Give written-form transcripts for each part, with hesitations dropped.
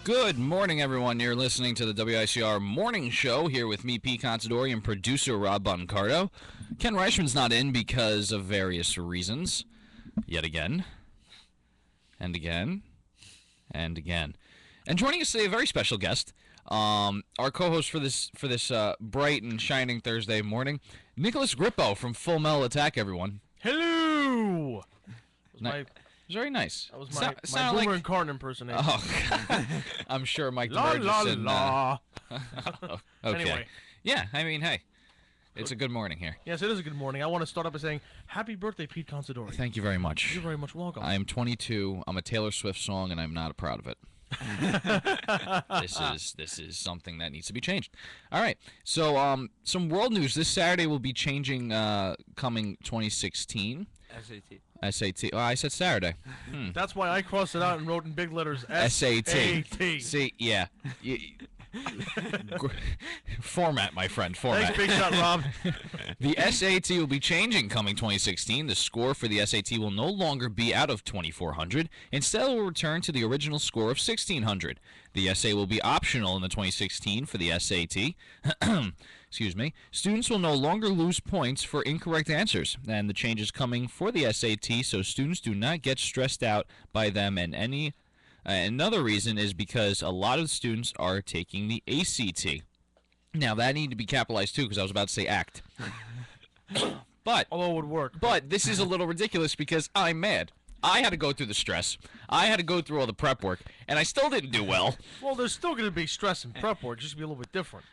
Good morning, everyone. You're listening to the WICR Morning Show here with me, Pete Contadori, and producer Rob Boncardo. Ken Reichman's not in because of various reasons. Yet again. And again. And again. And joining us today, a very special guest. Our co-host for this bright and shining Thursday morning, Nicholas Grippo from Full Metal Attack, everyone. Hello! Very nice. That was my Boomer and Carton impersonation. Oh, I'm sure Mike La la DeMurgis la. Okay. Anyway. Yeah, I mean, hey, it's a good morning here. Yes, it is a good morning. I want to start up by saying, happy birthday, Pete Considori. Thank you very much. You're very much welcome. I am 22. I'm a Taylor Swift song, and I'm not proud of it. This is something that needs to be changed. All right. So, some world news. This Saturday will be changing coming 2016. SAT. Oh, I said Saturday. That's why I crossed it out and wrote in big letters SAT. See, yeah. Format, my friend. Format. Thanks, big shot, Rob. The SAT will be changing coming 2016. The score for the SAT will no longer be out of 2,400. Instead, it will return to the original score of 1,600. The essay will be optional in the 2016 for the SAT. Excuse me. Students will no longer lose points for incorrect answers, and the change is coming for the SAT, so students do not get stressed out by them. And another reason is because a lot of students are taking the ACT. Now, that needed to be capitalized too, because I was about to say ACT. But although it would work. But this is a little ridiculous because I'm mad. I had to go through the stress. I had to go through all the prep work, and I still didn't do well. Well, there's still going to be stress in prep work, just be a little bit different.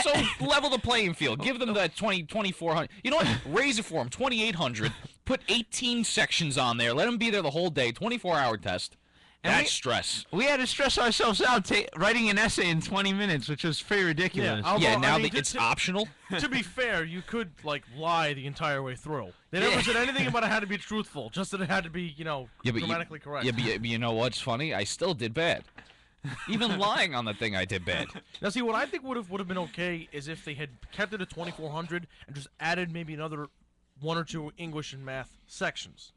So level the playing field. Give them the 2,400. You know what? Raise it for them. 2,800. Put 18 sections on there. Let them be there the whole day. 24-hour test. That's stress. We had to stress ourselves out writing an essay in 20 minutes, which was pretty ridiculous. Yeah, it's optional. To be fair, you could lie the entire way through. They never said anything about it had to be truthful, just that it had to be, grammatically correct. Yeah, but you know what's funny? I still did bad. Even lying on the thing, I did bad. Now, see, what I think would have been okay is if they had kept it at 2,400 and just added maybe another 1 or 2 English and math sections,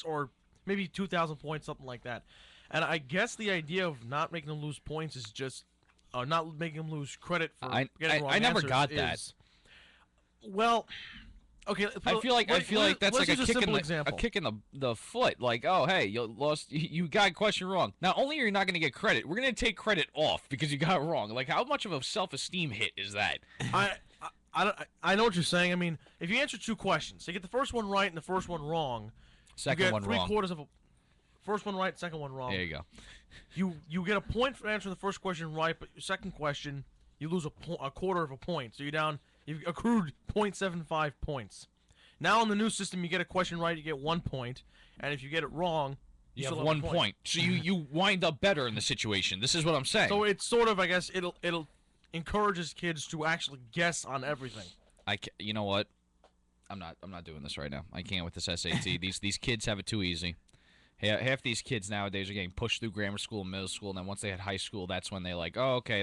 or maybe 2,000 points, something like that. And I guess the idea of not making them lose points is just not making them lose credit for getting wrong I never answers got that. Well, okay. I feel like that's like a kick in the foot. Like, oh, hey, you got a question wrong. Not only are you not going to get credit, we're going to take credit off because you got it wrong. Like, how much of a self-esteem hit is that? I know what you're saying. I mean, if you answer 2 questions, you get the first one right and the first one wrong. Second one wrong. 3/4 of a first one right, second one wrong. There you go. You get a point for answering the first question right, but your second question you lose a quarter of a point. So you've accrued 0.75 points. Now in the new system, you get a question right, you get 1 point, and if you get it wrong, you have 1 point. So you wind up better in the situation. This is what I'm saying. So it's sort of, I guess, it'll encourages kids to actually guess on everything. You know what? I'm not doing this right now. I can't with this SAT. These kids have it too easy. Half these kids nowadays are getting pushed through grammar school and middle school, and then once they hit high school, that's when they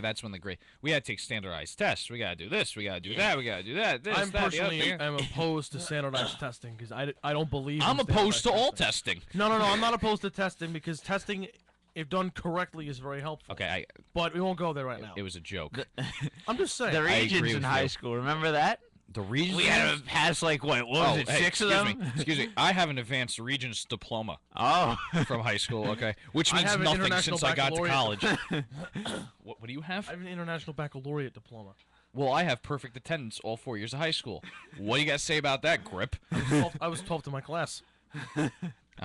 that's when the grade. We got to take standardized tests. We got to do this. We got to do that. We got to do that. This, I'm opposed to standardized testing because I don't believe. I'm opposed to all testing. No. I'm not opposed to testing because testing, if done correctly, is very helpful. Okay, but we won't go there right now. It was a joke. I'm just saying. The regions in high school, remember that? The Regents? We had to pass, what was it, 6 of them? Excuse me. I have an advanced Regents diploma. Oh. From high school, okay? Which means nothing since I got to college. What do you have? I have an international baccalaureate diploma. Well, I have perfect attendance all 4 years of high school. What do you got to say about that, Grip? I was 12th in my class. I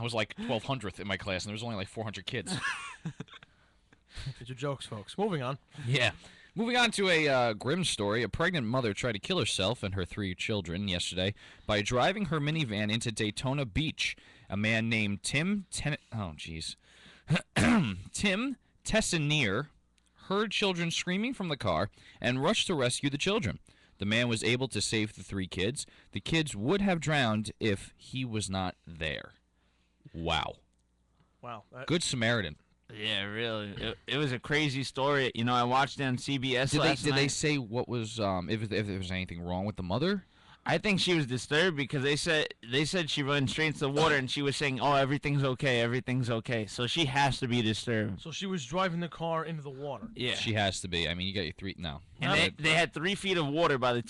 was like 1,200th in my class, and there was only like 400 kids. It's your jokes, folks. Moving on. Yeah. Moving on to a grim story. A pregnant mother tried to kill herself and her 3 children yesterday by driving her minivan into Daytona Beach. A man named Tim Tessinier heard children screaming from the car and rushed to rescue the children. The man was able to save the 3 kids. The kids would have drowned if he was not there. Wow. Good Samaritan. Yeah, really. It was a crazy story. I watched it on CBS last night. Did they say what was if there was anything wrong with the mother? I think she was disturbed because they said she ran straight to the water and she was saying, "Oh, everything's okay, everything's okay." So she has to be disturbed. So she was driving the car into the water. Yeah. She has to be. I mean, you got your three now. And they had 3 feet of water by the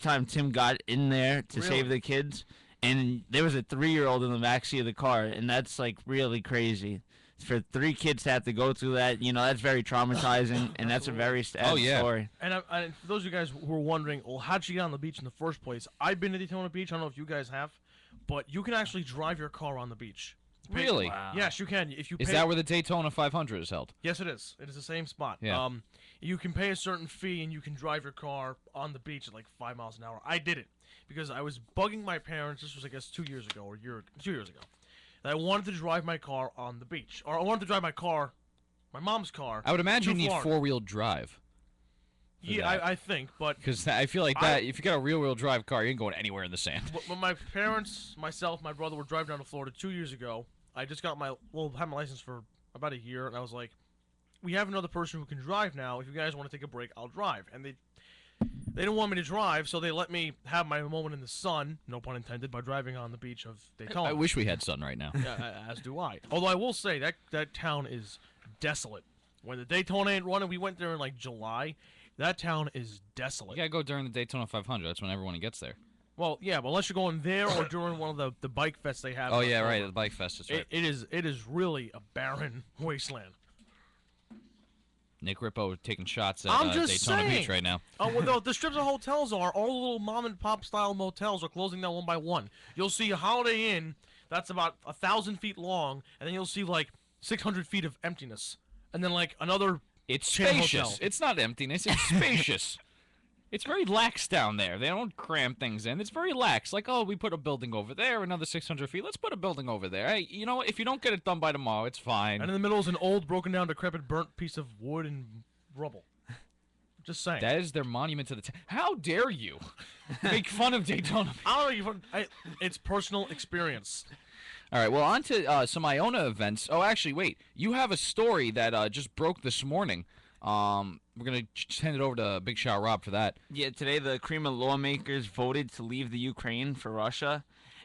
time Tim got in there to Really? save the kids, and there was a 3-year-old in the backseat of the car, and that's like really crazy. For 3 kids to have to go through that, that's very traumatizing, and that's a very sad story. And for those of you guys who are wondering, well, how'd she get on the beach in the first place? I've been to Daytona Beach. I don't know if you guys have, but you can actually drive your car on the beach. Really? Wow. Yes, you can. If you Is pay, that where the Daytona 500 is held? Yes, it is. It is the same spot. Yeah. You can pay a certain fee and you can drive your car on the beach at like 5 miles an hour. I did it because I was bugging my parents. This was, I guess, 2 years ago or 2 years ago. That I wanted to drive my car on the beach, or I wanted to drive my mom's car. I would imagine you need Florida. four-wheel drive. Yeah, I think, but Because I feel like that, if you got a rear-wheel drive car, you ain't going anywhere in the sand. when my parents, myself, my brother were driving down to Florida 2 years ago, I just got had my license for about a year, and I was like, we have another person who can drive now. If you guys want to take a break, I'll drive. And they didn't want me to drive, so they let me have my moment in the sun, no pun intended, by driving on the beach of Daytona. I wish we had sun right now. Yeah, as do I. Although I will say that town is desolate. When the Daytona ain't running, we went there in like July. That town is desolate. You gotta go during the Daytona 500. That's when everyone gets there. Well, yeah, but unless you're going there or during one of the bike fests they have. Oh in yeah, October. right. The bike fest is right. It is really a barren wasteland. Nick Rippo taking shots at I'm just Daytona saying. Beach right now. Oh, well, the strips of hotels all the little mom and pop style motels are closing down one by one. You'll see a Holiday Inn that's about 1,000 feet long, and then you'll see like 600 feet of emptiness, and then like another. It's chain spacious. hotel. It's not emptiness. It's spacious. It's very lax down there. They don't cram things in. It's very lax. Like, oh, we put a building over there, another 600 feet. Let's put a building over there. Hey, you know what? If you don't get it done by tomorrow, it's fine. And in the middle is an old, broken down, decrepit, burnt piece of wood and rubble. Just saying. That is their monument to the How dare you make fun of Daytona? I don't know. It's personal experience. All right, well, on to some Iona events. Oh, actually, wait. You have a story that just broke this morning. We're going to send it over to Big Shot Rob for that. Yeah, today the Krima lawmakers voted to leave the Ukraine for Russia.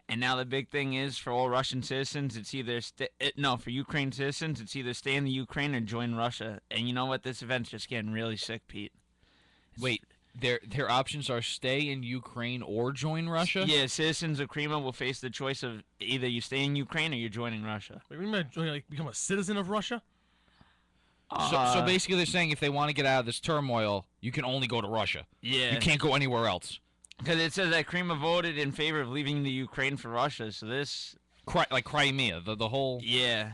And now the big thing is for all Russian citizens, it's either for Ukraine citizens, it's either stay in the Ukraine or join Russia. And you know what? This event's just getting really sick, Pete. Wait, their options are stay in Ukraine or join Russia? Yeah, citizens of Krima will face the choice of either you stay in Ukraine or you're joining Russia. Wait, you mean like become a citizen of Russia? So basically they're saying if they want to get out of this turmoil, you can only go to Russia. Yeah. You can't go anywhere else. Because it says that Krima voted in favor of leaving the Ukraine for Russia, so this... Like Crimea, the whole... Yeah.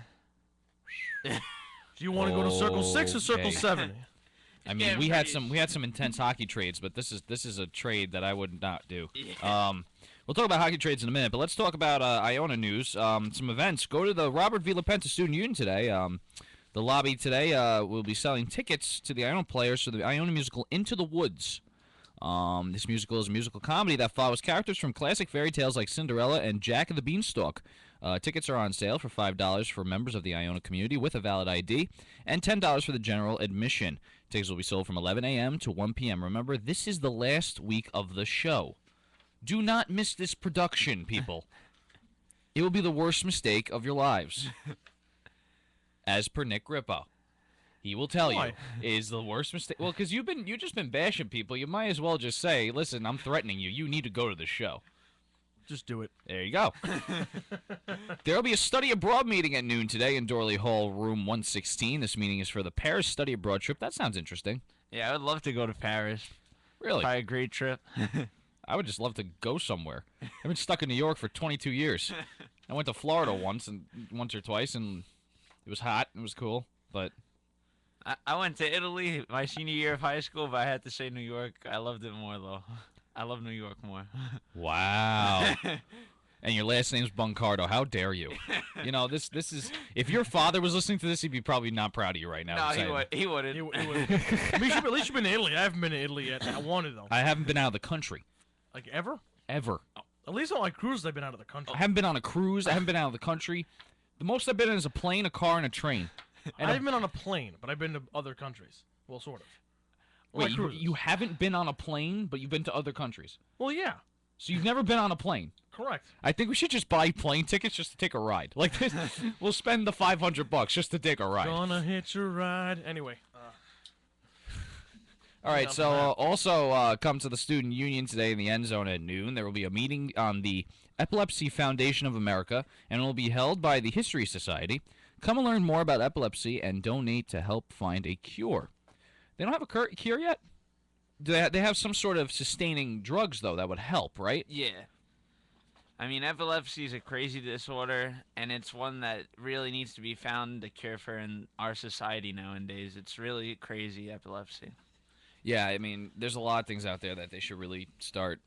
Do you want to go to Circle 6 or Circle Okay. 7? I mean, we had some intense hockey trades, but this is a trade that I would not do. Yeah. We'll talk about hockey trades in a minute, but let's talk about Iona news. Some events. Go to the Robert V. LaPenta Student Union today. The lobby today will be selling tickets to the Iona players for the Iona musical Into the Woods. This musical is a musical comedy that follows characters from classic fairy tales like Cinderella and Jack of the Beanstalk. Tickets are on sale for $5 for members of the Iona community with a valid ID and $10 for the general admission. Tickets will be sold from 11 a.m. to 1 p.m. Remember, this is the last week of the show. Do not miss this production, people. It will be the worst mistake of your lives. As per Nick Rippo. He will tell Why? you is the worst mistake. Well, because you've just been bashing people. You might as well just say, "Listen, I'm threatening you. You need to go to the show." Just do it. There you go. There will be a study abroad meeting at noon today in Dorley Hall, room 116. This meeting is for the Paris study abroad trip. That sounds interesting. Yeah, I would love to go to Paris. Really, Probably a great trip. I would just love to go somewhere. I've been stuck in New York for 22 years. I went to Florida once or twice, and it was hot. It was cool, but. I went to Italy my senior year of high school, but I had to say New York. I loved it more, though. I love New York more. Wow. And your last name's Buncardo. How dare you? You know, this is... If your father was listening to this, he'd be probably not proud of you right now. No, he wouldn't. At least you've been to Italy. I haven't been to Italy yet. I wanted though. I haven't been out of the country. Like ever? Ever. At least on my cruises, I've been out of the country. I haven't been on a cruise. I haven't been out of the country. The most I've been in is a plane, a car, and a train. I haven't been on a plane, but I've been to other countries. Well, sort of. Wait, My cruises. you haven't been on a plane, but you've been to other countries? Well, yeah. So you've never been on a plane. Correct. I think we should just buy plane tickets just to take a ride. Like, we'll spend the $500 just to take a ride. Gonna hitch a ride. Anyway. All right, so also come to the Student Union today in the End Zone at noon. There will be a meeting on the Epilepsy Foundation of America, and it will be held by the History Society. Come and learn more about epilepsy and donate to help find a cure. They don't have a cure yet? They have some sort of sustaining drugs, though, that would help, right? Yeah. I mean, epilepsy is a crazy disorder, and it's one that really needs to be found a cure for in our society nowadays. It's really crazy, epilepsy. Yeah, I mean, there's a lot of things out there that they should really start.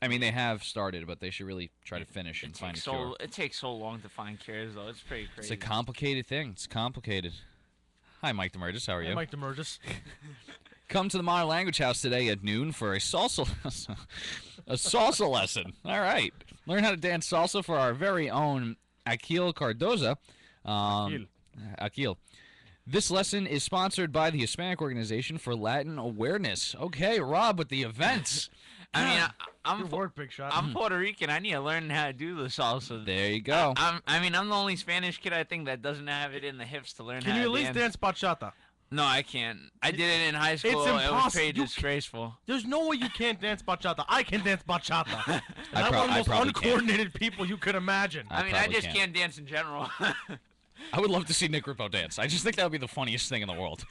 I mean, they have started, but they should really try to finish and find a cure. It takes so long to find cures, though. It's pretty crazy. It's a complicated thing. It's complicated. Hi, Mike DeMurgis. How are you? Hey, Mike DeMurgis. Come to the Modern Language House today at noon for a salsa lesson. All right. Learn how to dance salsa for our very own Akil Cardoza. Akil. This lesson is sponsored by the Hispanic Organization for Latin Awareness. Okay, Rob with the events. I mean, Big Shot. I'm Puerto Rican. I need to learn how to do the salsa. There you go. I'm the only Spanish kid I think that doesn't have it in the hips to learn how to dance. Can you at least dance bachata? No, I can't. I did it in high school. It's impossible. It was pretty disgraceful. There's no way you can't dance bachata. I can dance bachata. I I'm one of the most probably uncoordinated people you could imagine. I mean, I just can't dance in general. I would love to see Nick Rippo dance. I just think that would be the funniest thing in the world.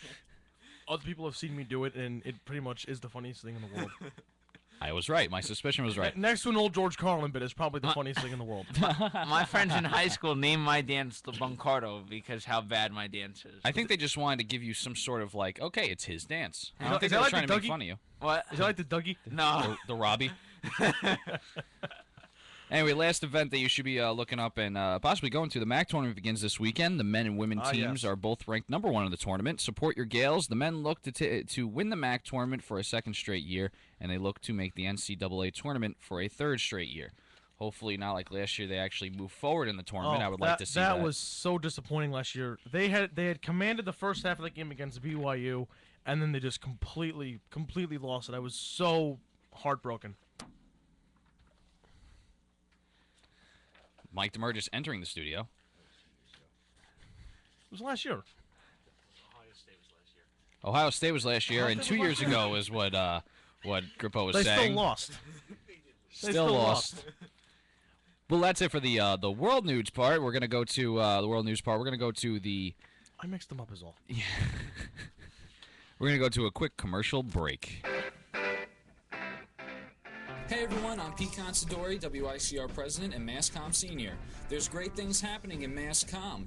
Other people have seen me do it, and it pretty much is the funniest thing in the world. I was right. My suspicion was right. Next to an old George Carlin bit is probably the funniest thing in the world. My friends in high school named my dance the Buncardo because how bad my dance is. I think they just wanted to give you some sort of like, okay, it's his dance. I don't Is think that they were like trying the to make Dougie? fun of you. What? Is that like the Dougie? No. The Robbie. Anyway, last event that you should be looking up and possibly going to. The MAC tournament begins this weekend. The men and women teams are both ranked number 1 in the tournament. Support your Gales. The men look to win the MAC tournament for a second straight year, and they look to make the NCAA tournament for a third straight year. Hopefully, not like last year, they actually move forward in the tournament. I would like to see that. That was so disappointing last year. They had commanded the first half of the game against BYU, and then they just completely lost it. I was so heartbroken. Mike DeMurgis entering the studio. It was last year. Ohio State was last year, and 2 years ago is what Grippo was They saying. still lost. Still lost. Well, that's it for the world news part. We're gonna go to the world news part. We're gonna go to the. I mixed them up as all. Yeah. We're gonna go to a quick commercial break. Hey everyone, I'm Pete Considori, WICR President and MassCom Senior. There's great things happening in MassCom.